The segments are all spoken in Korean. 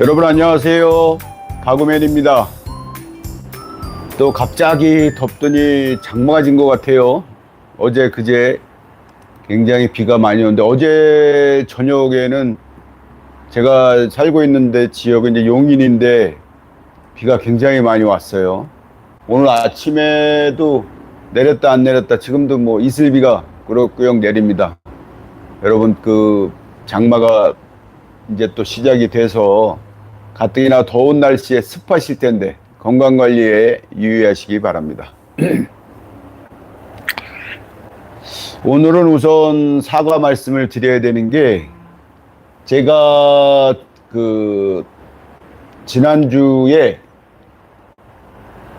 여러분 안녕하세요. 가구맨입니다. 또 갑자기 덥더니 장마가 진 것 같아요. 어제 그제 굉장히 비가 많이 오는데 어제 저녁에는 제가 살고 있는데 지역은 이제 용인인데 비가 굉장히 많이 왔어요. 오늘 아침에도 내렸다 안 내렸다 지금도 뭐 이슬비가 꾸역꾸역 내립니다. 여러분 그 장마가 이제 또 시작이 돼서 가뜩이나 더운 날씨에 습하실 텐데 건강관리에 유의하시기 바랍니다. 오늘은 우선 사과 말씀을 드려야 되는 게 제가 그 지난주에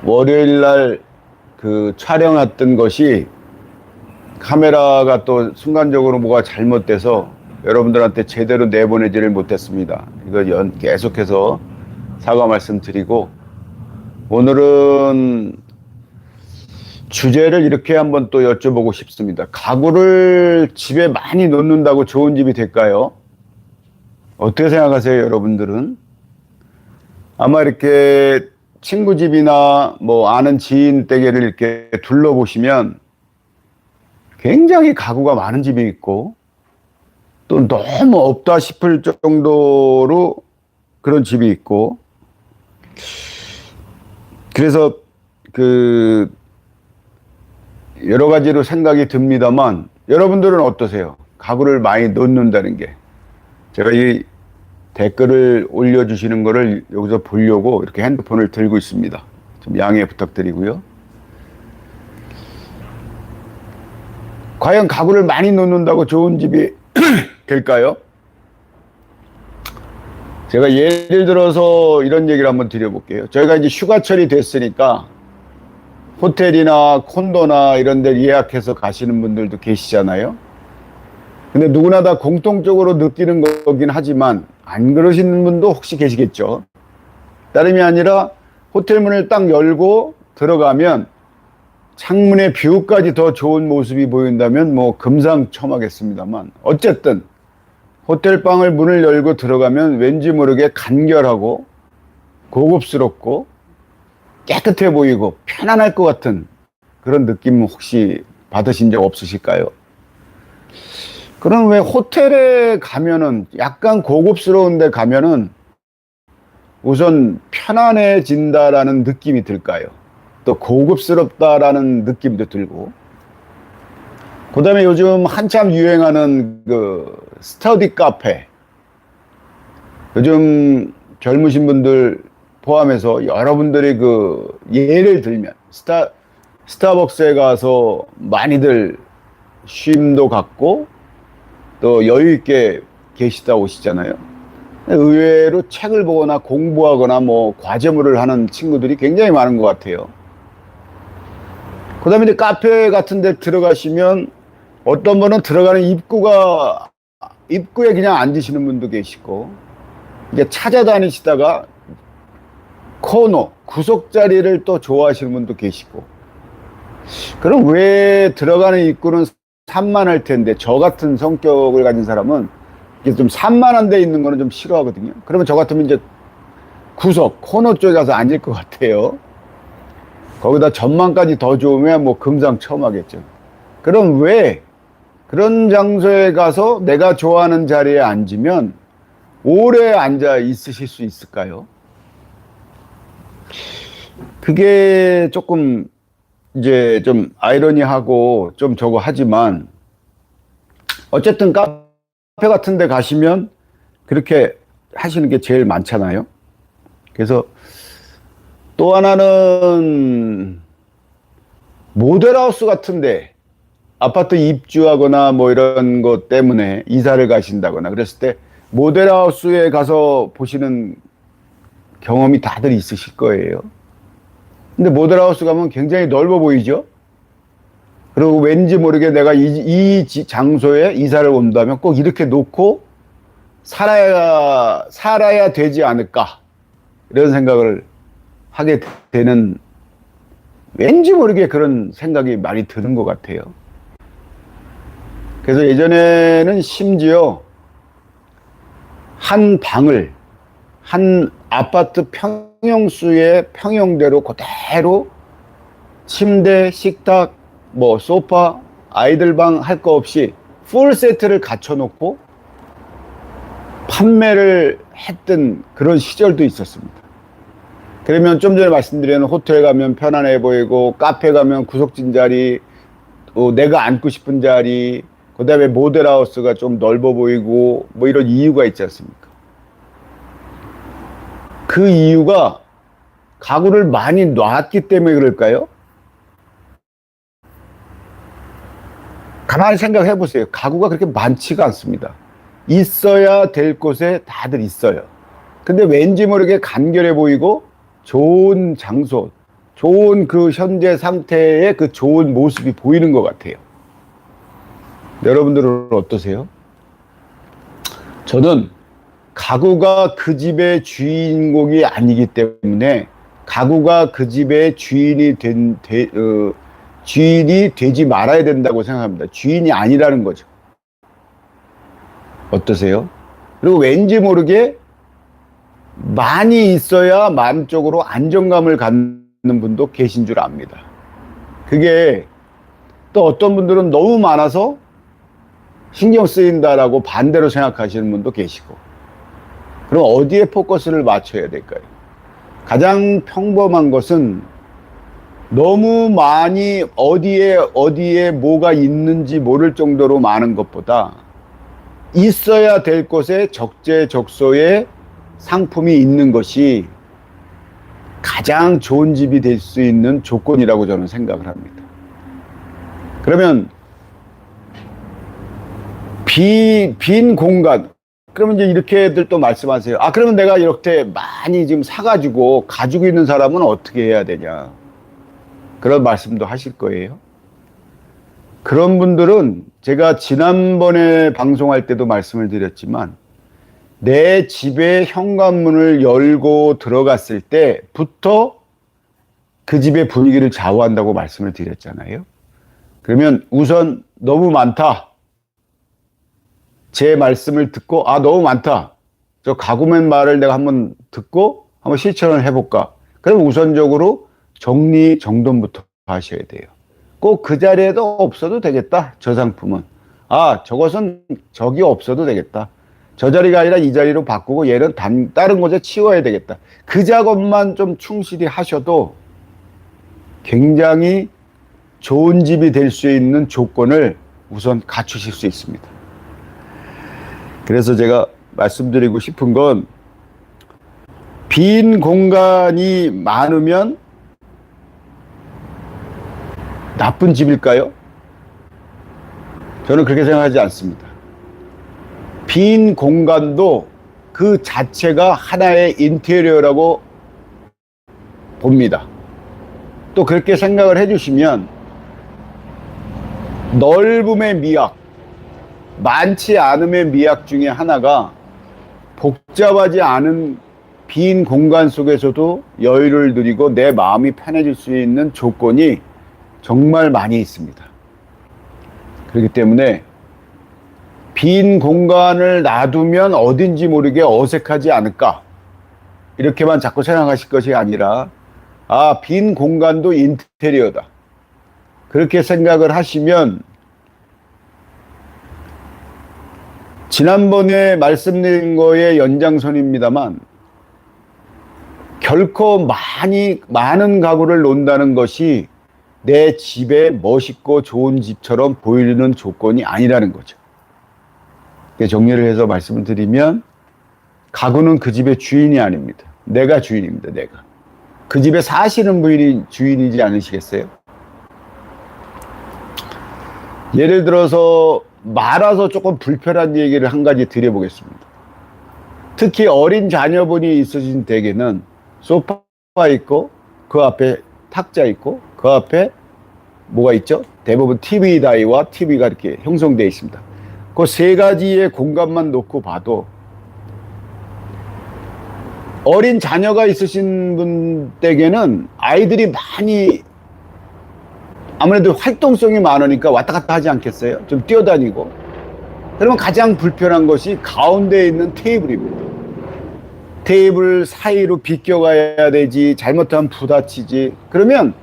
월요일날 그 촬영했던 것이 카메라가 또 순간적으로 뭐가 잘못돼서 여러분들한테 제대로 내보내지를 못했습니다. 이거 계속해서 사과 말씀드리고 오늘은 주제를 이렇게 한번 또 여쭤보고 싶습니다. 가구를 집에 많이 놓는다고 좋은 집이 될까요? 어떻게 생각하세요, 여러분들은? 아마 이렇게 친구 집이나 뭐 아는 지인 댁에를 이렇게 둘러보시면 굉장히 가구가 많은 집이 있고 또 너무 없다 싶을 정도로 그런 집이 있고, 그래서 그 여러 가지로 생각이 듭니다만 여러분들은 어떠세요? 가구를 많이 놓는다는 게. 제가 이 댓글을 올려주시는 거를 여기서 보려고 이렇게 핸드폰을 들고 있습니다. 좀 양해 부탁드리고요. 과연 가구를 많이 놓는다고 좋은 집이 될까요? 제가 예를 들어서 이런 얘기를 한번 드려볼게요. 저희가 이제 휴가철이 됐으니까 호텔이나 콘도나 이런 데 예약해서 가시는 분들도 계시잖아요. 근데 누구나 다 공통적으로 느끼는 거긴 하지만 안 그러시는 분도 혹시 계시겠죠. 다름이 아니라 호텔 문을 딱 열고 들어가면 창문의 뷰까지 더 좋은 모습이 보인다면 뭐 금상첨화겠습니다만 어쨌든 호텔 방을 문을 열고 들어가면 왠지 모르게 간결하고 고급스럽고 깨끗해 보이고 편안할 것 같은 그런 느낌 혹시 받으신 적 없으실까요? 그럼 왜 호텔에 가면은 약간 고급스러운 데 가면은 우선 편안해진다라는 느낌이 들까요? 또 고급스럽다라는 느낌도 들고, 그 다음에 요즘 한참 유행하는 그 스터디 카페, 요즘 젊으신 분들 포함해서 여러분들이 그 예를 들면 스타벅스에 가서 많이들 쉼도 갖고 또 여유 있게 계시다 오시잖아요. 의외로 책을 보거나 공부하거나 뭐 과제물을 하는 친구들이 굉장히 많은 것 같아요. 그 다음에 이제 카페 같은 데 들어가시면 어떤 분은 들어가는 입구에 그냥 앉으시는 분도 계시고, 이제 찾아다니시다가 코너, 구석 자리를 또 좋아하시는 분도 계시고, 그럼 왜 들어가는 입구는 산만할 텐데, 저 같은 성격을 가진 사람은 이게 좀 산만한 데 있는 거는 좀 싫어하거든요. 그러면 저 같으면 이제 구석, 코너 쪽에 가서 앉을 것 같아요. 거기다 전망까지 더 좋으면 뭐 금상첨화겠죠. 그럼 왜 그런 장소에 가서 내가 좋아하는 자리에 앉으면 오래 앉아 있으실 수 있을까요? 그게 조금 이제 좀 아이러니하고 좀 저거 하지만 어쨌든 카페 같은 데 가시면 그렇게 하시는 게 제일 많잖아요. 그래서 또 하나는 모델하우스 같은데 아파트 입주하거나 뭐 이런 것 때문에 이사를 가신다거나 그랬을 때 모델하우스에 가서 보시는 경험이 다들 있으실 거예요. 근데 모델하우스 가면 굉장히 넓어 보이죠? 그리고 왠지 모르게 내가 이 장소에 이사를 온다면 꼭 이렇게 놓고 살아야 되지 않을까, 이런 생각을 하게 되는, 왠지 모르게 그런 생각이 많이 드는 것 같아요. 그래서 예전에는 심지어 한 방을 한 아파트 평형수의 평형대로 그대로 침대, 식탁, 뭐 소파, 아이들 방 할 거 없이 풀 세트를 갖춰놓고 판매를 했던 그런 시절도 있었습니다. 그러면 좀 전에 말씀드린 호텔 가면 편안해 보이고, 카페 가면 구석진 자리, 내가 앉고 싶은 자리, 그 다음에 모델하우스가 좀 넓어 보이고, 뭐 이런 이유가 있지 않습니까? 그 이유가 가구를 많이 놨기 때문에 그럴까요? 가만히 생각해 보세요. 가구가 그렇게 많지가 않습니다. 있어야 될 곳에 다들 있어요. 근데 왠지 모르게 간결해 보이고 좋은 장소, 좋은 그 현재 상태의 그 좋은 모습이 보이는 것 같아요. 여러분들은 어떠세요? 저는 가구가 그 집의 주인공이 아니기 때문에 가구가 그 집의 주인이 되지 말아야 된다고 생각합니다. 주인이 아니라는 거죠. 어떠세요? 그리고 왠지 모르게 많이 있어야 마음적으로 안정감을 갖는 분도 계신 줄 압니다. 그게 또 어떤 분들은 너무 많아서 신경 쓰인다라고 반대로 생각하시는 분도 계시고. 그럼 어디에 포커스를 맞춰야 될까요? 가장 평범한 것은 너무 많이 어디에 뭐가 있는지 모를 정도로 많은 것보다 있어야 될 곳에 적재적소에 상품이 있는 것이 가장 좋은 집이 될 수 있는 조건이라고 저는 생각을 합니다. 그러면 빈 공간, 그러면 이제 이렇게들 또 말씀하세요. 그러면 내가 이렇게 많이 지금 사가지고 가지고 있는 사람은 어떻게 해야 되냐, 그런 말씀도 하실 거예요. 그런 분들은 제가 지난번에 방송할 때도 말씀을 드렸지만, 내 집의 현관문을 열고 들어갔을 때부터 그 집의 분위기를 좌우한다고 말씀을 드렸잖아요. 그러면 우선 너무 많다, 제 말씀을 듣고 너무 많다, 저 가구맨 말을 내가 한번 듣고 한번 실천을 해볼까, 그럼 우선적으로 정리정돈부터 하셔야 돼요. 꼭 그 자리에도 없어도 되겠다, 저 상품은. 저것은 저기 없어도 되겠다, 저 자리가 아니라 이 자리로 바꾸고 얘는 다른 곳에 치워야 되겠다. 그 작업만 좀 충실히 하셔도 굉장히 좋은 집이 될 수 있는 조건을 우선 갖추실 수 있습니다. 그래서 제가 말씀드리고 싶은 건, 빈 공간이 많으면 나쁜 집일까요? 저는 그렇게 생각하지 않습니다. 빈 공간도 그 자체가 하나의 인테리어라고 봅니다. 또 그렇게 생각을 해주시면 넓음의 미학, 많지 않음의 미학 중에 하나가 복잡하지 않은 빈 공간 속에서도 여유를 누리고 내 마음이 편해질 수 있는 조건이 정말 많이 있습니다. 그렇기 때문에 빈 공간을 놔두면 어딘지 모르게 어색하지 않을까, 이렇게만 자꾸 생각하실 것이 아니라 빈 공간도 인테리어다, 그렇게 생각을 하시면, 지난번에 말씀드린 거의 연장선입니다만, 결코 많은 가구를 놓는다는 것이 내 집에 멋있고 좋은 집처럼 보이는 조건이 아니라는 거죠. 정리를 해서 말씀을 드리면, 가구는 그 집의 주인이 아닙니다. 내가 주인입니다. 내가. 그 집에 사시는 분이 주인이지 않으시겠어요? 예를 들어서 말아서 조금 불편한 얘기를 한 가지 드려보겠습니다. 특히 어린 자녀분이 있으신 댁에는 소파 있고, 그 앞에 탁자 있고, 그 앞에 뭐가 있죠? 대부분 TV 다이와 TV가 이렇게 형성되어 있습니다. 그 세 가지의 공간만 놓고 봐도 어린 자녀가 있으신 분 댁에는 아이들이 많이 아무래도 활동성이 많으니까 왔다 갔다 하지 않겠어요? 좀 뛰어다니고. 그러면 가장 불편한 것이 가운데에 있는 테이블입니다. 테이블 사이로 비껴가야 되지, 잘못하면 부딪히지. 그러면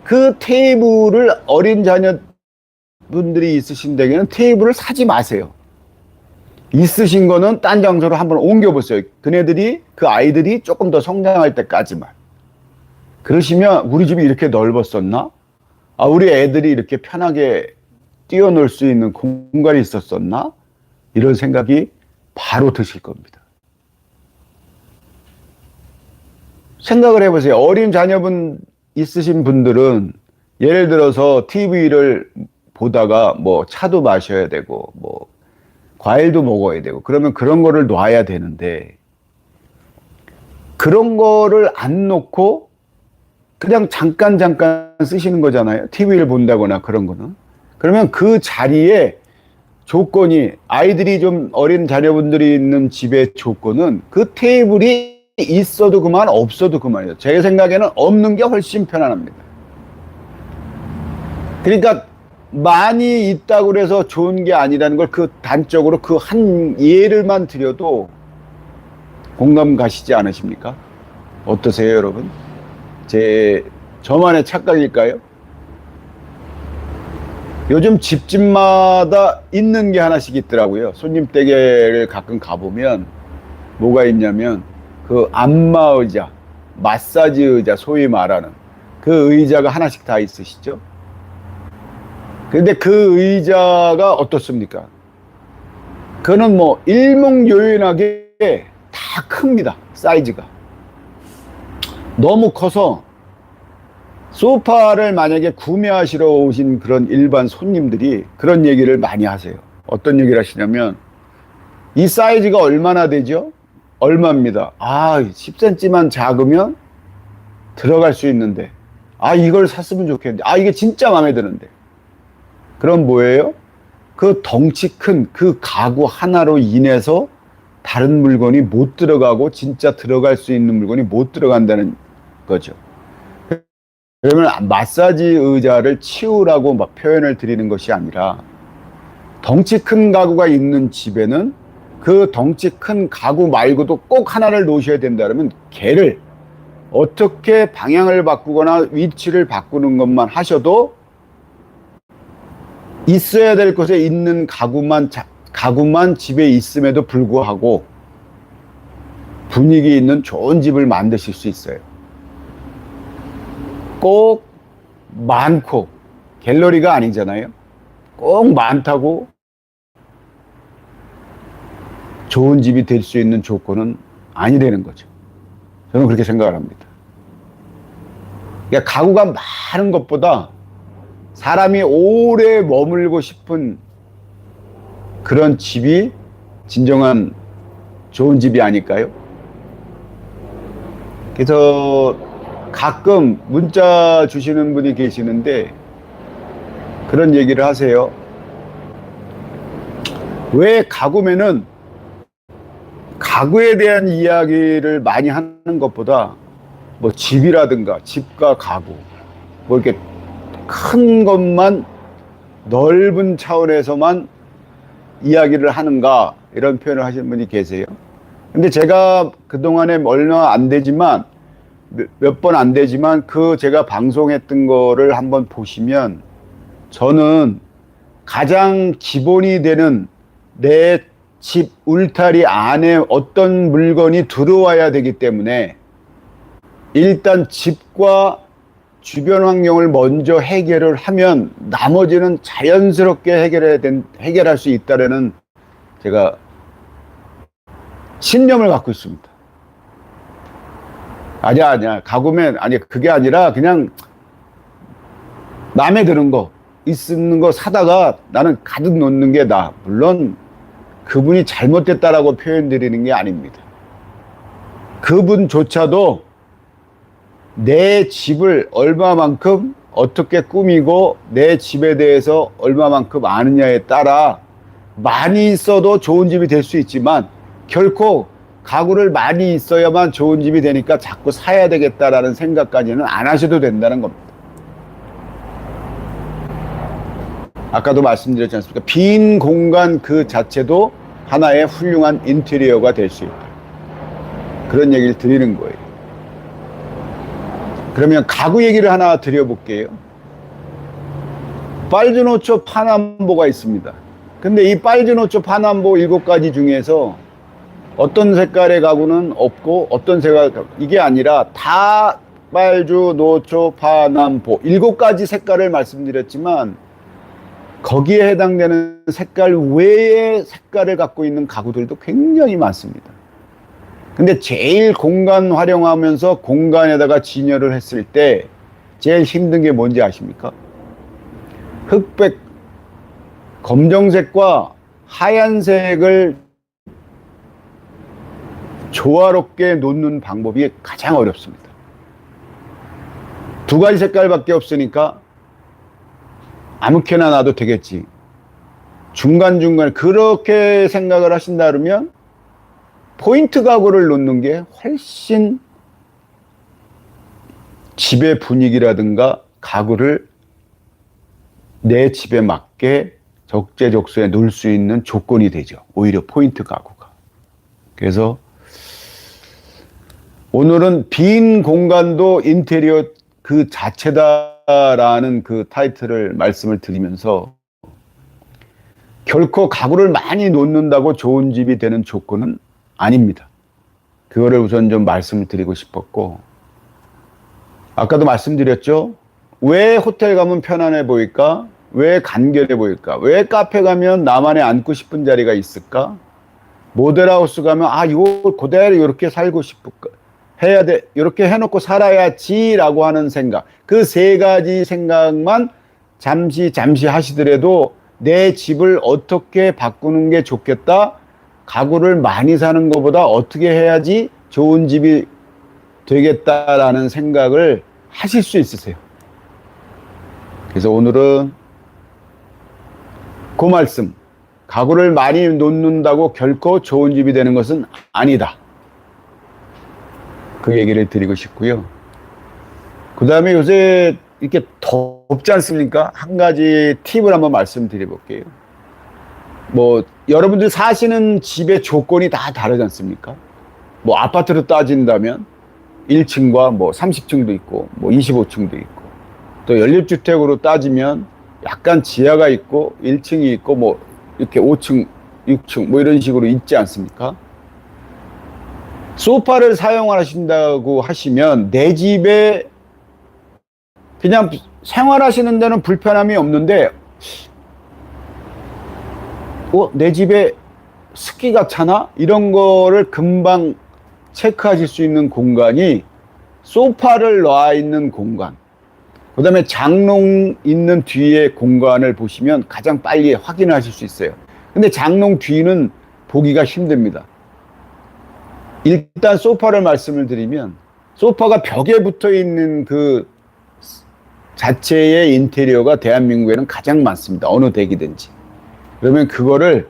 그 테이블을 어린 자녀분들이 있으신 댁에는 테이블을 사지 마세요. 있으신 거는 딴 장소로 한번 옮겨보세요. 그네들이, 그 아이들이 조금 더 성장할 때까지만. 그러시면 우리 집이 이렇게 넓었었나? 아, 우리 애들이 이렇게 편하게 뛰어놀 수 있는 공간이 있었었나? 이런 생각이 바로 드실 겁니다. 생각을 해보세요. 어린 자녀분 있으신 분들은 예를 들어서 TV를 보다가 뭐 차도 마셔야 되고 뭐 과일도 먹어야 되고 그러면 그런 거를 놔야 되는데 그런 거를 안 놓고 그냥 잠깐 쓰시는 거잖아요. TV를 본다거나 그런 거는. 그러면 그 자리에 조건이 아이들이 좀 어린 자녀분들이 있는 집의 조건은 그 테이블이 있어도 그만 없어도 그만이에요. 제 생각에는 없는 게 훨씬 편안합니다. 그러니까 많이 있다고 해서 좋은 게 아니라는 걸 그 단적으로 그 한 예를만 드려도 공감 가시지 않으십니까? 어떠세요, 여러분? 저만의 착각일까요? 요즘 집집마다 있는 게 하나씩 있더라고요. 손님 댁에를 가끔 가보면 뭐가 있냐면 그 안마 의자, 마사지 의자, 소위 말하는 그 의자가 하나씩 다 있으시죠? 근데 그 의자가 어떻습니까? 그거는 뭐 일목요연하게 다 큽니다. 사이즈가. 너무 커서 소파를 만약에 구매하시러 오신 그런 일반 손님들이 그런 얘기를 많이 하세요. 어떤 얘기를 하시냐면 이 사이즈가 얼마나 되죠? 얼마입니다. 아, 10cm만 작으면 들어갈 수 있는데 아, 이걸 샀으면 좋겠는데 아, 이게 진짜 마음에 드는데 그럼 뭐예요? 그 덩치 큰 그 가구 하나로 인해서 다른 물건이 못 들어가고 진짜 들어갈 수 있는 물건이 못 들어간다는 거죠. 그러면 마사지 의자를 치우라고 막 표현을 드리는 것이 아니라 덩치 큰 가구가 있는 집에는 그 덩치 큰 가구 말고도 꼭 하나를 놓으셔야 된다 그러면 걔를 어떻게 방향을 바꾸거나 위치를 바꾸는 것만 하셔도 있어야 될 곳에 있는 가구만 집에 있음에도 불구하고 분위기 있는 좋은 집을 만드실 수 있어요. 꼭 많고 갤러리가 아니잖아요. 꼭 많다고 좋은 집이 될 수 있는 조건은 아니라는 거죠. 저는 그렇게 생각을 합니다. 그러니까 가구가 많은 것보다 사람이 오래 머물고 싶은 그런 집이 진정한 좋은 집이 아닐까요? 그래서 가끔 문자 주시는 분이 계시는데 그런 얘기를 하세요. 왜 가구면은 가구에 대한 이야기를 많이 하는 것보다 뭐 집이라든가 집과 가구 뭐 이렇게 큰 것만 넓은 차원에서만 이야기를 하는가 이런 표현을 하시는 분이 계세요. 근데 제가 그동안에 얼마 안 되지만 몇 번 안 되지만 그 제가 방송했던 거를 한번 보시면 저는 가장 기본이 되는 내 집 울타리 안에 어떤 물건이 들어와야 되기 때문에 일단 집과 주변 환경을 먼저 해결을 하면 나머지는 자연스럽게 해결할 수 있다라는 제가 신념을 갖고 있습니다. 아니야. 가구면, 아니, 그게 아니라 그냥 마음에 드는 거, 있는 거 사다가 나는 가득 놓는 게 나아. 물론 그분이 잘못됐다라고 표현 드리는 게 아닙니다. 그분조차도 내 집을 얼마만큼 어떻게 꾸미고 내 집에 대해서 얼마만큼 아느냐에 따라 많이 있어도 좋은 집이 될 수 있지만 결코 가구를 많이 있어야만 좋은 집이 되니까 자꾸 사야 되겠다라는 생각까지는 안 하셔도 된다는 겁니다. 아까도 말씀드렸지 않습니까? 빈 공간 그 자체도 하나의 훌륭한 인테리어가 될 수 있다. 그런 얘기를 드리는 거예요. 그러면 가구 얘기를 하나 드려볼게요. 빨주노초 파남보가 있습니다. 근데 이 빨주노초 파남보 7가지 중에서 어떤 색깔의 가구는 없고 어떤 색깔, 이게 아니라 다 빨주, 노초, 파남보 7가지 색깔을 말씀드렸지만 거기에 해당되는 색깔 외의 색깔을 갖고 있는 가구들도 굉장히 많습니다. 근데 제일 공간 활용하면서 공간에다가 진열을 했을 때 제일 힘든 게 뭔지 아십니까? 흑백, 검정색과 하얀색을 조화롭게 놓는 방법이 가장 어렵습니다. 2가지 색깔밖에 없으니까 아무렇게나 놔도 되겠지. 중간중간 그렇게 생각을 하신다 그러면 포인트 가구를 놓는 게 훨씬 집의 분위기라든가 가구를 내 집에 맞게 적재적소에 놓을 수 있는 조건이 되죠. 오히려 포인트 가구가. 그래서 오늘은 빈 공간도 인테리어 그 자체다라는 그 타이틀을 말씀을 드리면서 결코 가구를 많이 놓는다고 좋은 집이 되는 조건은 아닙니다. 그거를 우선 좀 말씀을 드리고 싶었고, 아까도 말씀드렸죠. 왜 호텔 가면 편안해 보일까? 왜 간결해 보일까? 왜 카페 가면 나만의 앉고 싶은 자리가 있을까? 모델하우스 가면 이거 그대로 이렇게 살고 싶을까? 해야 돼. 이렇게 해놓고 살아야지라고 하는 생각. 그 3가지 생각만 잠시 하시더라도 내 집을 어떻게 바꾸는 게 좋겠다. 가구를 많이 사는 것보다 어떻게 해야지 좋은 집이 되겠다라는 생각을 하실 수 있으세요. 그래서 오늘은 그 말씀, 가구를 많이 놓는다고 결코 좋은 집이 되는 것은 아니다. 그 얘기를 드리고 싶고요. 그 다음에 요새 이렇게 덥지 않습니까? 한 가지 팁을 한번 말씀드려 볼게요. 여러분들 사시는 집의 조건이 다 다르지 않습니까? 아파트로 따진다면 1층과 30층도 있고 25층도 있고, 또 연립주택으로 따지면 약간 지하가 있고 1층이 있고 이렇게 5층, 6층 이런 식으로 있지 않습니까? 소파를 사용하신다고 하시면 내 집에 그냥 생활하시는 데는 불편함이 없는데 내 집에 습기가 차나? 이런 거를 금방 체크하실 수 있는 공간이 소파를 놔 있는 공간, 그 다음에 장롱 있는 뒤에 공간을 보시면 가장 빨리 확인하실 수 있어요. 근데 장롱 뒤는 보기가 힘듭니다. 일단 소파를 말씀을 드리면, 소파가 벽에 붙어 있는 그 자체의 인테리어가 대한민국에는 가장 많습니다. 어느 댁이든지. 그러면 그거를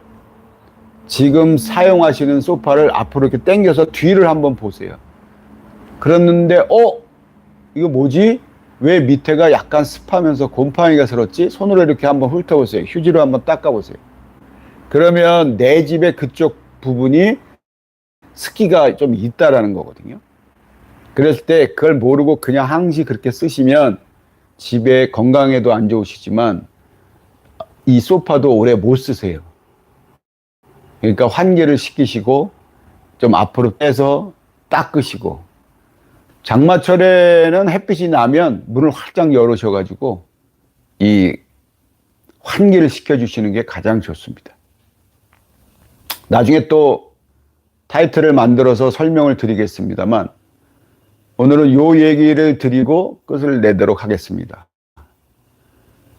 지금 사용하시는 소파를 앞으로 이렇게 당겨서 뒤를 한번 보세요. 그랬는데 이거 뭐지? 왜 밑에가 약간 습하면서 곰팡이가 슬었지? 손으로 이렇게 한번 훑어보세요. 휴지로 한번 닦아보세요. 그러면 내 집의 그쪽 부분이 습기가 좀 있다라는 거거든요. 그랬을 때 그걸 모르고 그냥 항시 그렇게 쓰시면 집에 건강에도 안 좋으시지만 이 소파도 오래 못 쓰세요. 그러니까 환기를 시키시고 좀 앞으로 빼서 닦으시고, 장마철에는 햇빛이 나면 문을 활짝 열으셔가지고 이 환기를 시켜주시는 게 가장 좋습니다. 나중에 또 타이틀을 만들어서 설명을 드리겠습니다만 오늘은 요 얘기를 드리고 끝을 내도록 하겠습니다.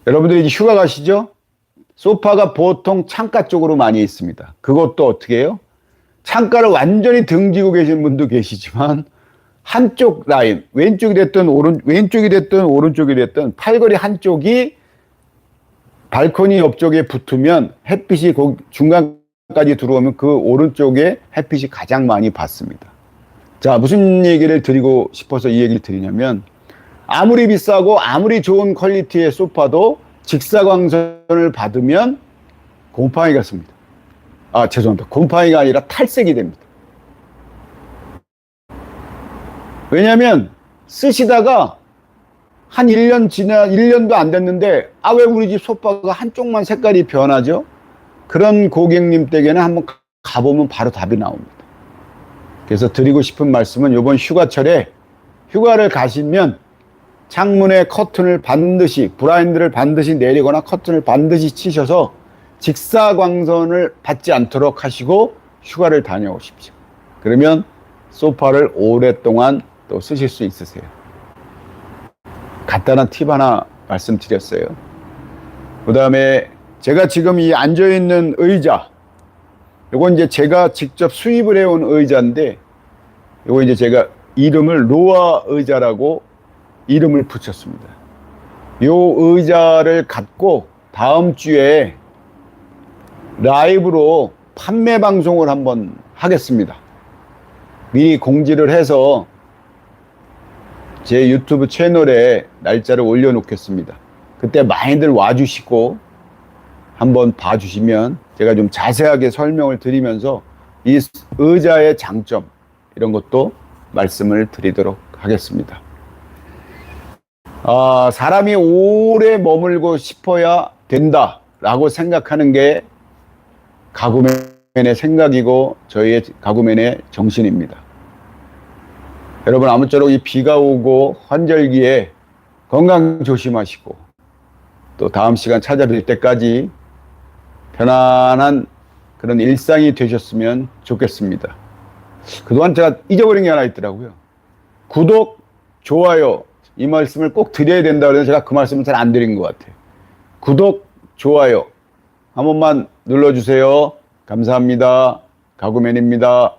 여러분들이 이제 휴가 가시죠? 소파가 보통 창가 쪽으로 많이 있습니다. 그것도 어떻게 해요? 창가를 완전히 등지고 계신 분도 계시지만 한쪽 라인, 왼쪽이 됐든 오른쪽이 됐든 팔걸이 한쪽이 발코니 옆쪽에 붙으면 햇빛이 중간까지 들어오면 그 오른쪽에 햇빛이 가장 많이 받습니다. 자, 무슨 얘기를 드리고 싶어서 이 얘기를 드리냐면, 아무리 비싸고 아무리 좋은 퀄리티의 소파도 직사광선을 받으면 곰팡이가 씁니다. 죄송합니다. 곰팡이가 아니라 탈색이 됩니다. 왜냐하면 쓰시다가 한 1년도 안 됐는데, 아, 왜 우리 집 소파가 한쪽만 색깔이 변하죠? 그런 고객님 댁에는 한번 가보면 바로 답이 나옵니다. 그래서 드리고 싶은 말씀은 이번 휴가철에 휴가를 가시면 창문에 커튼을 반드시, 블라인드를 반드시 내리거나 커튼을 반드시 치셔서 직사광선을 받지 않도록 하시고 휴가를 다녀오십시오. 그러면 소파를 오랫동안 또 쓰실 수 있으세요. 간단한 팁 하나 말씀드렸어요. 그 다음에 제가 지금 이 앉아있는 의자, 요건 이제 제가 직접 수입을 해온 의자인데, 요거 이제 제가 이름을 로아 의자라고 이름을 붙였습니다. 요 의자를 갖고 다음 주에 라이브로 판매 방송을 한번 하겠습니다. 미리 공지를 해서 제 유튜브 채널에 날짜를 올려놓겠습니다. 그때 많이들 와주시고 한번 봐주시면 제가 좀 자세하게 설명을 드리면서 이 의자의 장점 이런 것도 말씀을 드리도록 하겠습니다. 사람이 오래 머물고 싶어야 된다라고 생각하는 게 가구맨의 생각이고 저희의 가구맨의 정신입니다. 여러분, 아무쪼록 이 비가 오고 환절기에 건강 조심하시고 또 다음 시간 찾아뵐 때까지 편안한 그런 일상이 되셨으면 좋겠습니다. 그동안 제가 잊어버린 게 하나 있더라고요. 구독, 좋아요, 이 말씀을 꼭 드려야 된다고 해서 제가 그 말씀을 잘 안 드린 것 같아요. 구독, 좋아요 한 번만 눌러주세요. 감사합니다. 가구맨입니다.